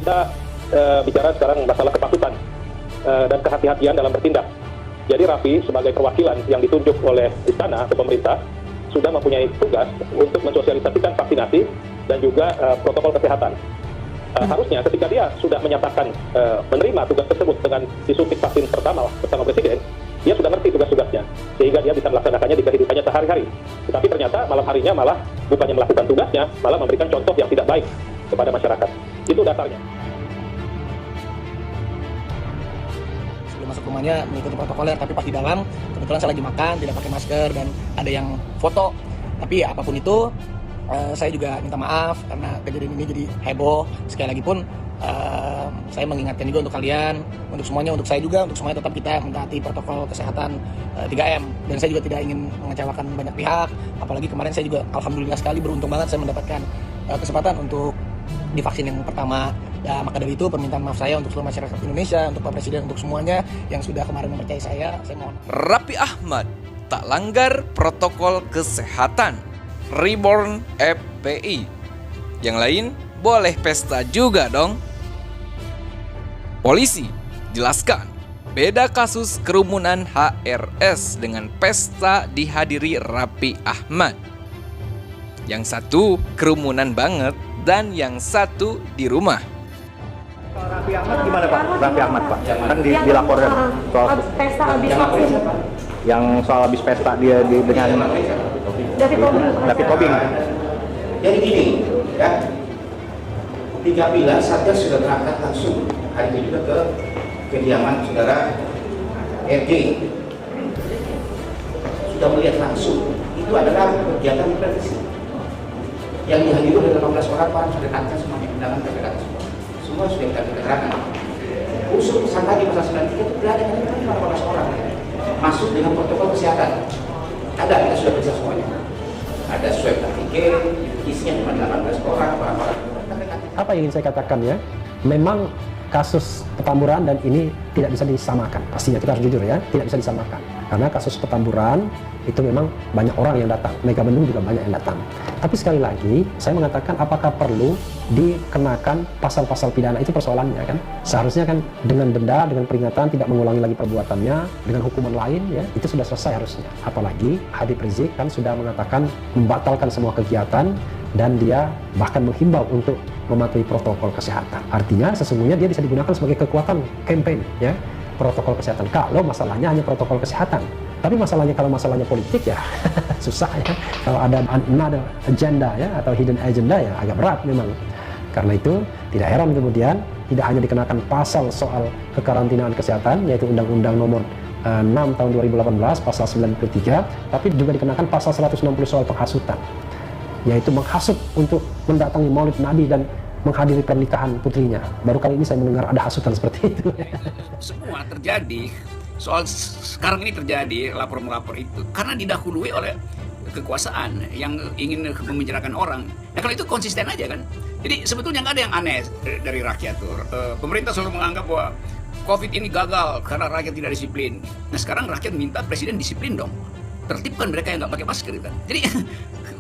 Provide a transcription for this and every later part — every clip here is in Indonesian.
kita bicara sekarang masalah kepatutan dan kehati-hatian dalam bertindak. Jadi Raffi sebagai perwakilan yang ditunjuk oleh istana atau pemerintah sudah mempunyai tugas untuk mensosialisasikan vaksinasi dan juga protokol kesehatan. Harusnya ketika dia sudah menyatakan menerima tugas tersebut dengan disuntik vaksin pertama bersama Presiden, dia sudah ngerti tugas-tugasnya, sehingga dia bisa melaksanakannya di kehidupannya sehari-hari. Tetapi ternyata malam harinya malah bukannya melakukan tugasnya, malah memberikan contoh yang tidak baik kepada masyarakat. Itu dasarnya. Sebelum masuk rumahnya mengikuti protokoler, tapi pas di dalam, kebetulan saya lagi makan, tidak pakai masker, dan ada yang foto. Tapi apapun itu, saya juga minta maaf karena kejadian ini jadi heboh. Sekali lagi pun, saya mengingatkan juga untuk kalian, untuk semuanya, untuk saya juga, untuk semuanya tetap kita mentaati protokol kesehatan 3M. Dan saya juga tidak ingin mengecewakan banyak pihak, apalagi kemarin saya juga alhamdulillah sekali beruntung banget saya mendapatkan kesempatan untuk divaksin yang pertama. Ya, maka dari itu permintaan maaf saya untuk seluruh masyarakat Indonesia, untuk Pak Presiden, untuk semuanya yang sudah kemarin mempercayai saya mohon. Raffi Ahmad tak langgar protokol kesehatan. Reborn FPI. Yang lain boleh pesta juga dong. Polisi jelaskan beda kasus kerumunan HRS dengan pesta dihadiri Raffi Ahmad. Yang satu kerumunan banget dan yang satu di rumah. Raffi Ahmad gimana Pak? Raffi Ahmad Pak, kan dilaporkan soal pesta habis vaksin. Yang soal habis pesta dia dengan David Tobing. Jadi gini, ya, 3 Satgas sudah berangkat langsung hari ini juga ke kediaman saudara RG. Sudah melihat langsung, itu adalah kegiatan prediksi. Yang dihadiri oleh 18 orang, Pak, sudah datang semuanya, undangan terdekat semua. Semua sudah kita keterangan. Usul tersangka di pasal 93 itu berada di 18 orang. Masuk dengan protokol kesehatan. Ada, kita sudah periksa semuanya. Ada swab antigen, isinya cuma 18 orang. Apa yang ingin saya katakan ya, memang kasus Petamburan dan ini tidak bisa disamakan. Pastinya kita harus jujur ya, tidak bisa disamakan. Karena kasus Petamburan itu memang banyak orang yang datang, Megabendung juga banyak yang datang. Tapi sekali lagi, saya mengatakan apakah perlu dikenakan pasal-pasal pidana, itu persoalannya kan. Seharusnya kan dengan denda, dengan peringatan, tidak mengulangi lagi perbuatannya, dengan hukuman lain ya, itu sudah selesai harusnya. Apalagi Habib Rizik kan sudah mengatakan membatalkan semua kegiatan dan dia bahkan menghimbau untuk mematuhi protokol kesehatan. Artinya sesungguhnya dia bisa digunakan sebagai kekuatan campaign ya, protokol kesehatan. Kalau masalahnya hanya protokol kesehatan. Tapi masalahnya kalau masalahnya politik ya susah ya. Kalau ada another agenda ya atau hidden agenda ya agak berat memang. Karena itu tidak heran kemudian tidak hanya dikenakan pasal soal kekarantinaan kesehatan yaitu Undang-Undang Nomor 6 tahun 2018 pasal 93, tapi juga dikenakan pasal 160 soal penghasutan, yaitu menghasut untuk mendatangi Maulid Nabi dan menghadiri pernikahan putrinya. Baru kali ini saya mendengar ada hasutan seperti itu. Semua terjadi, soal sekarang ini terjadi lapor-melapor itu karena didahului oleh kekuasaan yang ingin memenjarakan orang. Nah kalau itu konsisten aja kan. Jadi sebetulnya nggak ada yang aneh dari rakyat tuh. Pemerintah selalu menganggap bahwa COVID ini gagal karena rakyat tidak disiplin. Nah sekarang rakyat minta presiden disiplin dong. Tertibkan mereka yang nggak pakai masker kan. Jadi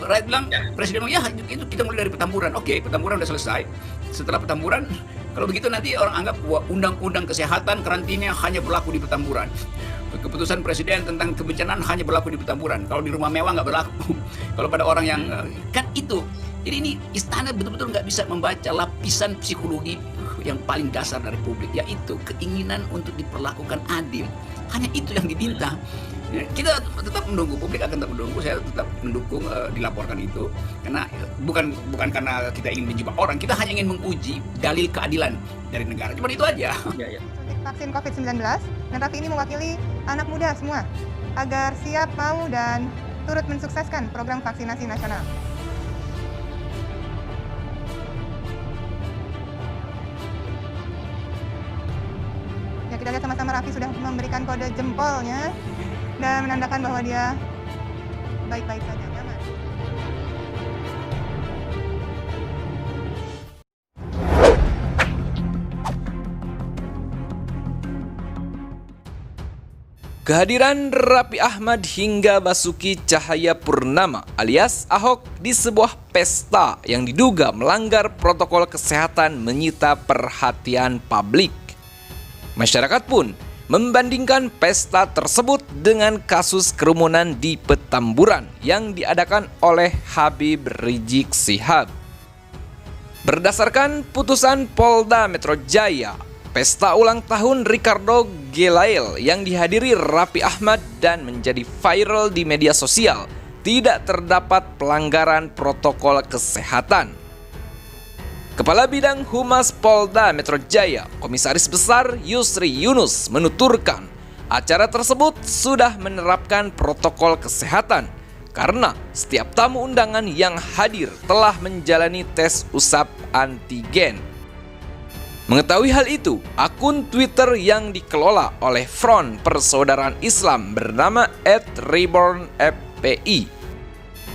rakyat bilang presiden ya itu kita mulai dari Petamburan. Oke, Petamburan udah selesai. Setelah Petamburan, kalau begitu nanti orang anggap bahwa undang-undang kesehatan karantina hanya berlaku di Petamburan. Keputusan presiden tentang kebencanaan hanya berlaku di Petamburan. Kalau di rumah mewah nggak berlaku. Kalau pada orang yang kan itu. Jadi ini istana betul-betul nggak bisa membaca lapisan psikologi yang paling dasar dari publik, yaitu keinginan untuk diperlakukan adil. Hanya itu yang diminta. Kita tetap menunggu, publik akan tetap menunggu, saya tetap mendukung dilaporkan itu karena bukan karena kita ingin menjebak orang, kita hanya ingin menguji dalil keadilan dari negara, cuma itu aja. Vaksin COVID-19 dan Raffi ini mewakili anak muda semua agar siap, mau, dan turut mensukseskan program vaksinasi nasional. Ya, kita lihat sama-sama Raffi sudah memberikan kode jempolnya dan menandakan bahwa dia baik-baik saja, nyaman. Kehadiran Raffi Ahmad hingga Basuki Cahayapurnama alias Ahok di sebuah pesta yang diduga melanggar protokol kesehatan menyita perhatian publik. Masyarakat pun membandingkan pesta tersebut dengan kasus kerumunan di Petamburan yang diadakan oleh Habib Rizik Syihab. Berdasarkan putusan Polda Metro Jaya, pesta ulang tahun Ricardo Gelael yang dihadiri Raffi Ahmad dan menjadi viral di media sosial tidak terdapat pelanggaran protokol kesehatan. Kepala Bidang Humas Polda Metro Jaya, Komisaris Besar Yusri Yunus menuturkan acara tersebut sudah menerapkan protokol kesehatan karena setiap tamu undangan yang hadir telah menjalani tes usap antigen. Mengetahui hal itu, akun Twitter yang dikelola oleh Front Persaudaraan Islam bernama @rebornfpi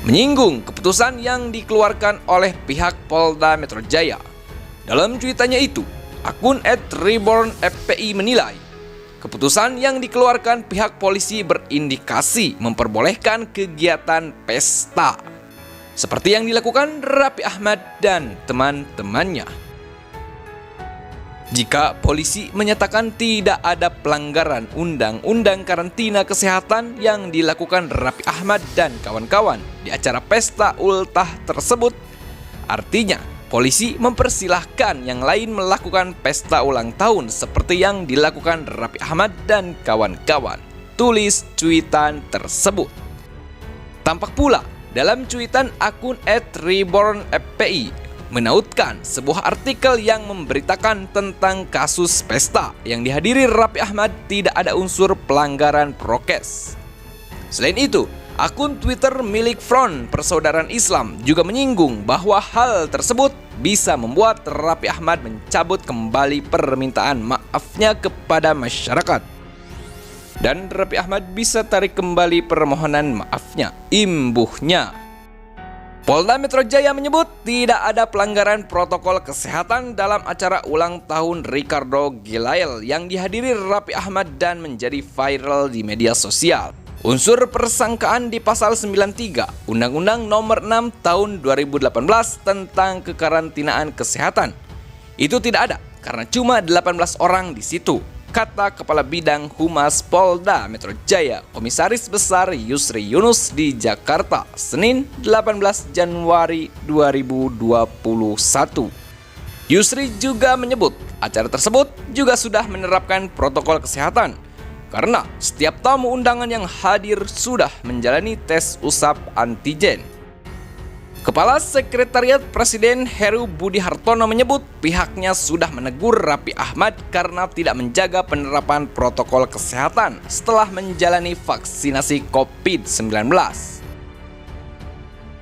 menyinggung keputusan yang dikeluarkan oleh pihak Polda Metro Jaya. Dalam cuitannya itu, akun @rebornfpi menilai keputusan yang dikeluarkan pihak polisi berindikasi memperbolehkan kegiatan pesta seperti yang dilakukan Raffi Ahmad dan teman-temannya. Jika polisi menyatakan tidak ada pelanggaran undang-undang karantina kesehatan yang dilakukan Raffi Ahmad dan kawan-kawan di acara pesta ultah tersebut, artinya polisi mempersilahkan yang lain melakukan pesta ulang tahun seperti yang dilakukan Raffi Ahmad dan kawan-kawan, tulis cuitan tersebut. Tampak pula dalam cuitan akun @rebornfpi menautkan sebuah artikel yang memberitakan tentang kasus pesta yang dihadiri Raffi Ahmad tidak ada unsur pelanggaran prokes. Selain itu, akun Twitter milik Front Persaudaraan Islam juga menyinggung bahwa hal tersebut bisa membuat Raffi Ahmad mencabut kembali permintaan maafnya kepada masyarakat. Dan Raffi Ahmad bisa tarik kembali permohonan maafnya, imbuhnya. Polda Metro Jaya menyebut tidak ada pelanggaran protokol kesehatan dalam acara ulang tahun Ricardo Gelael yang dihadiri Raffi Ahmad dan menjadi viral di media sosial. Unsur persangkaan di pasal 93 Undang-Undang Nomor 6 Tahun 2018 tentang kekarantinaan kesehatan itu tidak ada karena cuma 18 orang di situ, kata Kepala Bidang Humas Polda Metro Jaya, Komisaris Besar Yusri Yunus di Jakarta, Senin 18 Januari 2021. Yusri juga menyebut acara tersebut juga sudah menerapkan protokol kesehatan karena setiap tamu undangan yang hadir sudah menjalani tes usap antigen. Kepala Sekretariat Presiden Heru Budi Hartono menyebut pihaknya sudah menegur Raffi Ahmad karena tidak menjaga penerapan protokol kesehatan setelah menjalani vaksinasi COVID-19.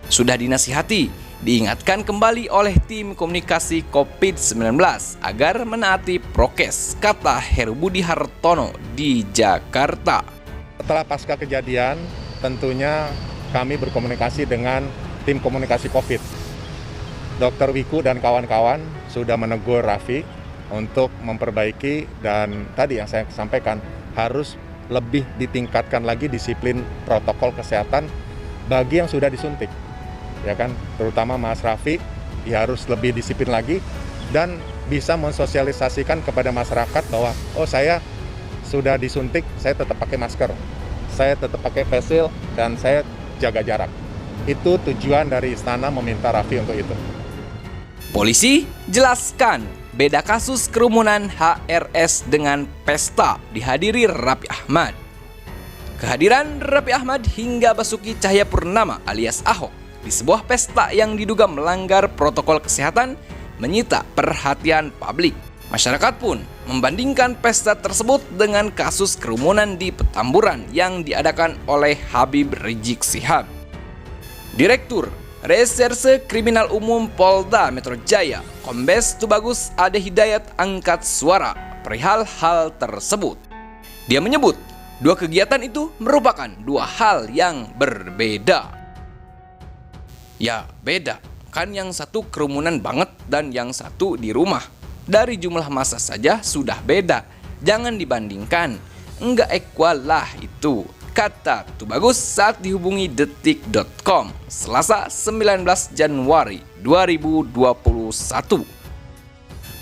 Sudah dinasihati, diingatkan kembali oleh tim komunikasi COVID-19 agar menaati prokes, kata Heru Budi Hartono di Jakarta. Setelah pasca kejadian, tentunya kami berkomunikasi dengan tim komunikasi COVID. Dr. Wiku dan kawan-kawan sudah menegur Raffi untuk memperbaiki dan tadi yang saya sampaikan harus lebih ditingkatkan lagi disiplin protokol kesehatan bagi yang sudah disuntik. Ya kan, terutama Mas Raffi ya harus lebih disiplin lagi dan bisa mensosialisasikan kepada masyarakat bahwa oh saya sudah disuntik, saya tetap pakai masker, saya tetap pakai face shield dan saya jaga jarak. Itu tujuan dari istana meminta Raffi untuk itu. Polisi jelaskan beda kasus kerumunan HRS dengan pesta dihadiri Raffi Ahmad. Kehadiran Raffi Ahmad hingga Basuki Cahayapurnama alias Ahok di sebuah pesta yang diduga melanggar protokol kesehatan menyita perhatian publik. Masyarakat pun membandingkan pesta tersebut dengan kasus kerumunan di Petamburan yang diadakan oleh Habib Rizik Syihab. Direktur Reserse Kriminal Umum Polda Metro Jaya, Kombes Tubagus Ade Hidayat angkat suara perihal hal tersebut. Dia menyebut dua kegiatan itu merupakan dua hal yang berbeda. Ya beda, kan yang satu kerumunan banget dan yang satu di rumah. Dari jumlah massa saja sudah beda, jangan dibandingkan. enggak equal lah itu, kata Tubagus saat dihubungi detik.com Selasa 19 Januari 2021.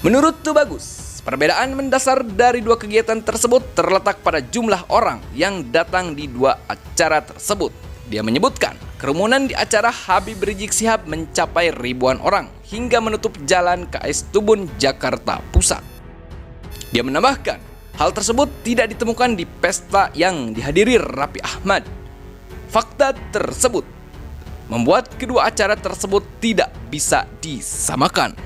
Menurut Tubagus, perbedaan mendasar dari dua kegiatan tersebut terletak pada jumlah orang yang datang di dua acara tersebut. Dia menyebutkan, kerumunan di acara Habib Rizik Syihab mencapai ribuan orang hingga menutup jalan KS Tubun, Jakarta Pusat. Dia menambahkan, hal tersebut tidak ditemukan di pesta yang dihadiri Raffi Ahmad. Fakta tersebut membuat kedua acara tersebut tidak bisa disamakan.